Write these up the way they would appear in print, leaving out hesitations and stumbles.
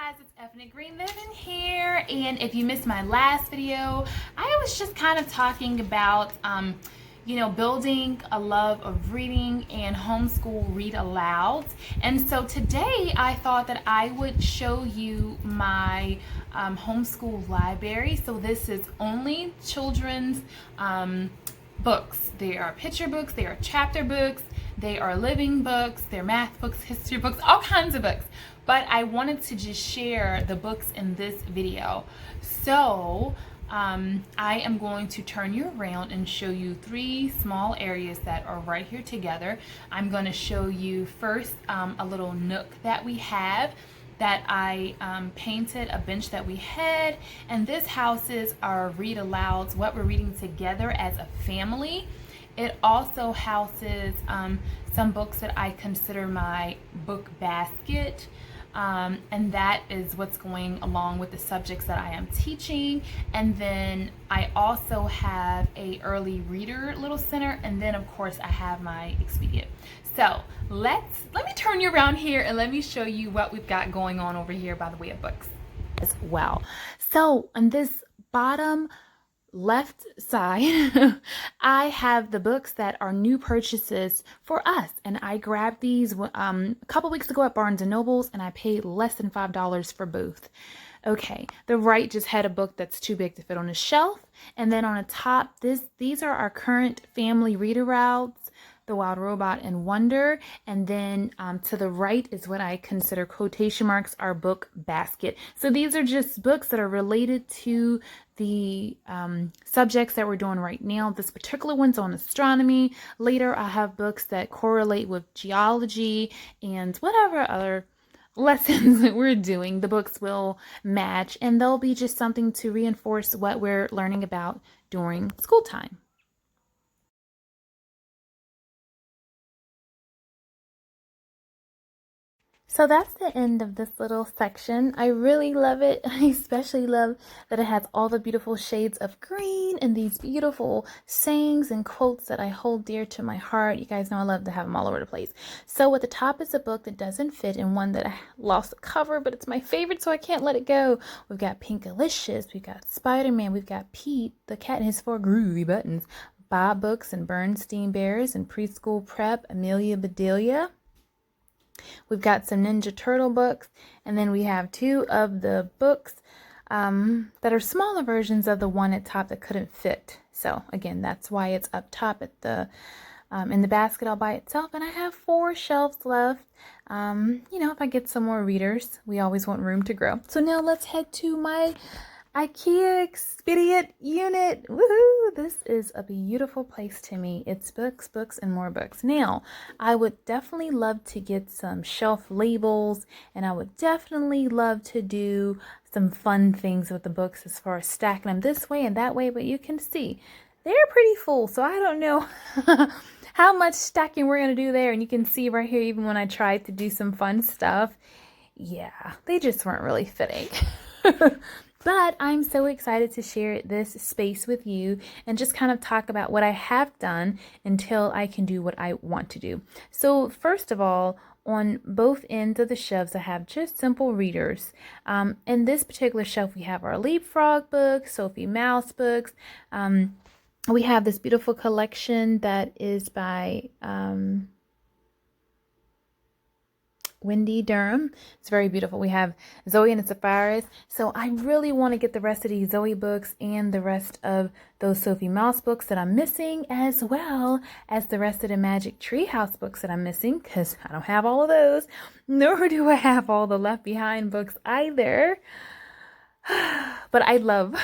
guys, it's Ethnicgreenliving here, and if you missed my last video, I was just kind of talking about building a love of reading and homeschool read alouds. And so today I thought that I would show you my homeschool library. So this is only children's books. They are picture books, they are chapter books, they are living books, they're math books, history books, all kinds of books. But I wanted to just share the books in this video. So I am going to turn you around and show you three small areas that are right here together. I'm going to show you first a little nook that we have that I painted, a bench that we had, and this houses our read alouds, what we're reading together as a family. It also houses some books that I consider my book basket. And that is what's going along with the subjects that I am teaching. And then I also have a early reader little center, and then of course I have my expedient. So let me turn you around here and let me show you what we've got going on over here by the way of books as well. So on this bottom left side I have the books that are new purchases for us, and I grabbed these a couple weeks ago at Barnes and Nobles, and I paid less than $5 for both. Okay, the right just had a book that's too big to fit on a shelf, and then on the top these are our current family read alouds, The Wild Robot and Wonder, and then to the right is what I consider quotation marks our book basket. So these are just books that are related to the subjects that we're doing right now. This particular one's on astronomy. Later I'll have books that correlate with geology and whatever other lessons that we're doing. The books will match, and they'll be just something to reinforce what we're learning about during school time. So that's the end of this little section. I really love it. I especially love that it has all the beautiful shades of green and these beautiful sayings and quotes that I hold dear to my heart. You guys know I love to have them all over the place. So at the top is a book that doesn't fit, and one that I lost the cover, but it's my favorite, so I can't let it go. We've got Pinkalicious, we've got Spider-Man, we've got Pete, the cat and his 4 groovy buttons, Bob Books and Bernstein Bears and Preschool Prep, Amelia Bedelia. We've got some Ninja Turtle books, and then we have 2 of the books that are smaller versions of the one at top that couldn't fit. So again, that's why it's up top at the in the basket all by itself. And I have 4 shelves left. If I get some more readers, we always want room to grow. So now let's head to my IKEA expedient unit. Woohoo! This is a beautiful place to me. It's books, books, and more books. Now, I would definitely love to get some shelf labels, and I would definitely love to do some fun things with the books as far as stacking them this way and that way, but you can see they're pretty full, so I don't know how much stacking we're going to do there. And you can see right here, even when I tried to do some fun stuff, yeah, they just weren't really fitting. But I'm so excited to share this space with you and just kind of talk about what I have done until I can do what I want to do. So first of all, on both ends of the shelves, I have just simple readers. In this particular shelf, we have our Leapfrog books, Sophie Mouse books. We have this beautiful collection that is by Wendy Durham. It's very beautiful. We have Zoe and the Sapphires. So I really want to get the rest of these Zoe books and the rest of those Sophie Mouse books that I'm missing, as well as the rest of the Magic Treehouse books that I'm missing, because I don't have all of those, nor do I have all the Left Behind books either. But I love,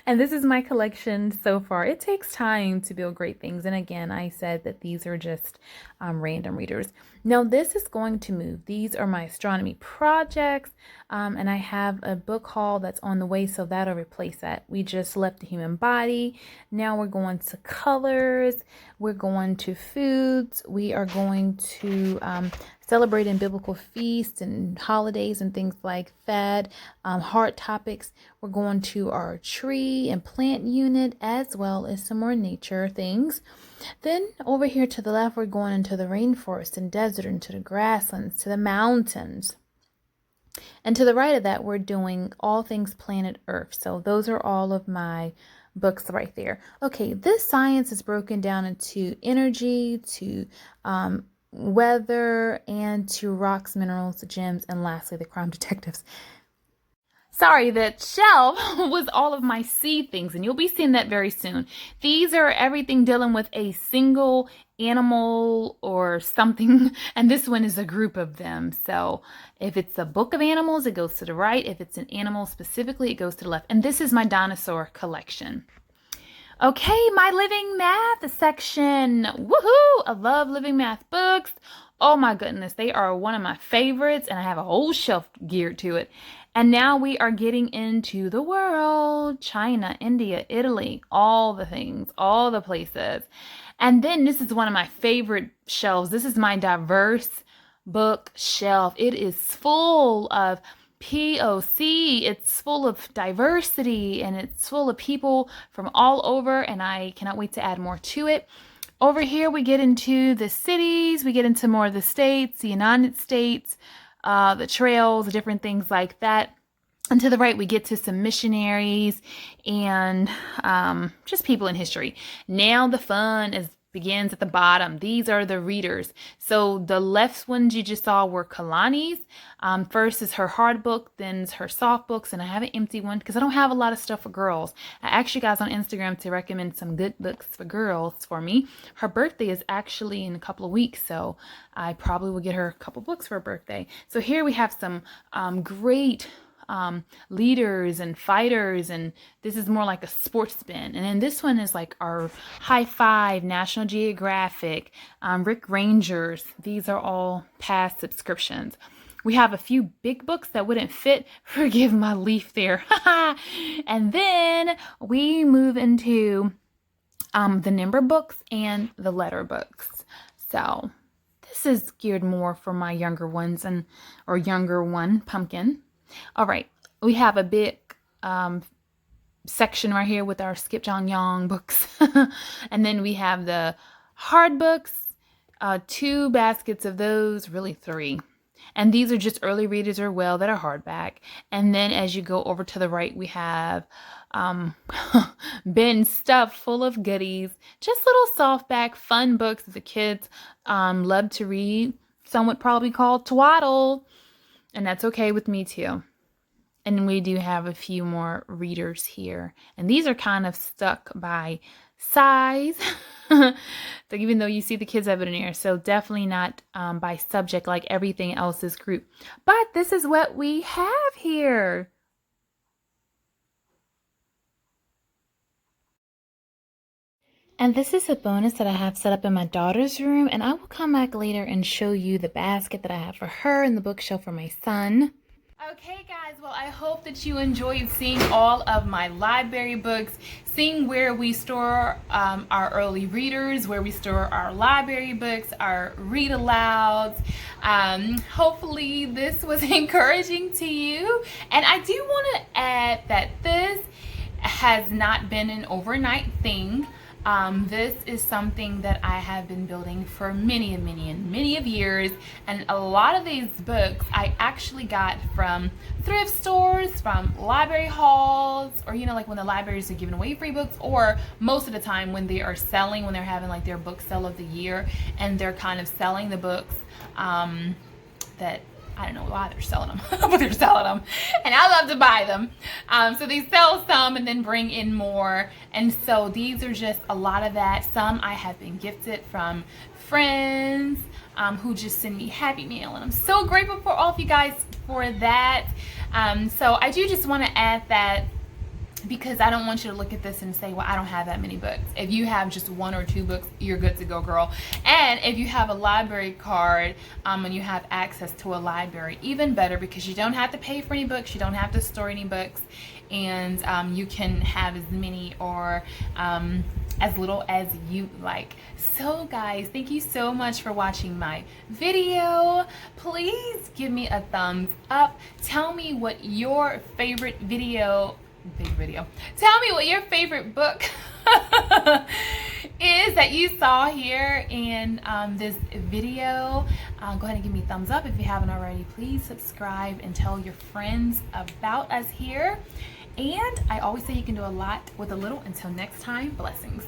and this is my collection so far. It takes time to build great things. And again, I said that these are just random readers. Now this is going to move. These are my astronomy projects. And I have a book haul that's on the way, so that'll replace that. We just left the human body. Now we're going to colors. We're going to foods. We are going to celebrating biblical feasts and holidays and things like that. Hard topics. We're going to our tree and plant unit, as well as some more nature things. Then over here to the left, we're going into the rainforest and desert, into the grasslands, to the mountains. And to the right of that, we're doing all things planet Earth. So those are all of my books right there. Okay, this science is broken down into energy, to weather, and to rocks, minerals, gems, and lastly, the crime detectives. Sorry, that shelf was all of my seed things, and you'll be seeing that very soon. These are everything dealing with a single animal or something, and this one is a group of them. So if it's a book of animals, it goes to the right. If it's an animal specifically, it goes to the left. And this is my dinosaur collection. Okay, my living math section. Woohoo! I love living math books. Oh my goodness, they are one of my favorites, and I have a whole shelf geared to it. And now we are getting into the world. China, India, Italy, all the things, all the places. And then this is one of my favorite shelves. This is my diverse book shelf. It is full of POC, it's full of diversity, and it's full of people from all over, and I cannot wait to add more to it. Over here we get into the cities, we get into more of the states, the United States, the trails, different things like that. And to the right, we get to some missionaries and just people in history. Now the fun begins at the bottom. These are the readers. So the left ones you just saw were Kalani's. First is her hard book, then is her soft books, and I have an empty one because I don't have a lot of stuff for girls. I asked you guys on Instagram to recommend some good books for girls for me. Her birthday is actually in a couple of weeks, so I probably will get her a couple books for her birthday. So here we have some great leaders and fighters, and this is more like a sports spin. And then this one is like our High Five, National Geographic, Rick Rangers. These are all past subscriptions. We have a few big books that wouldn't fit. Forgive my leaf there. And then we move into the number books and the letter books. So this is geared more for my younger ones or younger one, Pumpkin. All right, we have a big section right here with our Skip Jong Yong books. And then we have the hard books, 2 baskets of those, really 3. And these are just early readers or well that are hardback. And then as you go over to the right, we have bin stuffed full of goodies, just little softback fun books that the kids love to read. Some would probably call twaddle. And that's okay with me too. And we do have a few more readers here. And these are kind of stuck by size. So even though you see the kids have it in here. So definitely not by subject like everything else is grouped. But this is what we have here. And this is a bonus that I have set up in my daughter's room, and I will come back later and show you the basket that I have for her and the bookshelf for my son. Okay guys, well I hope that you enjoyed seeing all of my library books, seeing where we store our early readers, where we store our library books, our read alouds. Hopefully this was encouraging to you. And I do want to add that this has not been an overnight thing. This is something that I have been building for many of years, and a lot of these books I actually got from thrift stores, from library halls, or like when the libraries are giving away free books, or most of the time when they are selling, when they're having like their book sale of the year and they're kind of selling the books that I don't know why they're selling them, but they're selling them, and I love to buy them. So they sell some and then bring in more, and so these are just a lot of that. Some I have been gifted from friends who just send me happy mail, and I'm so grateful for all of you guys for that. So I do just want to add that, because I don't want you to look at this and say, well, I don't have that many books. If you have just 1 or 2 books, you're good to go, girl. And if you have a library card and you have access to a library, even better, because you don't have to pay for any books, you don't have to store any books, and you can have as many or as little as you like. So guys, thank you so much for watching my video. Please give me a thumbs up. Tell me what your favorite tell me what your favorite book is that you saw here in this video. Go ahead and give me a thumbs up if you haven't already. Please subscribe and tell your friends about us here. And I always say you can do a lot with a little. Until next time, blessings.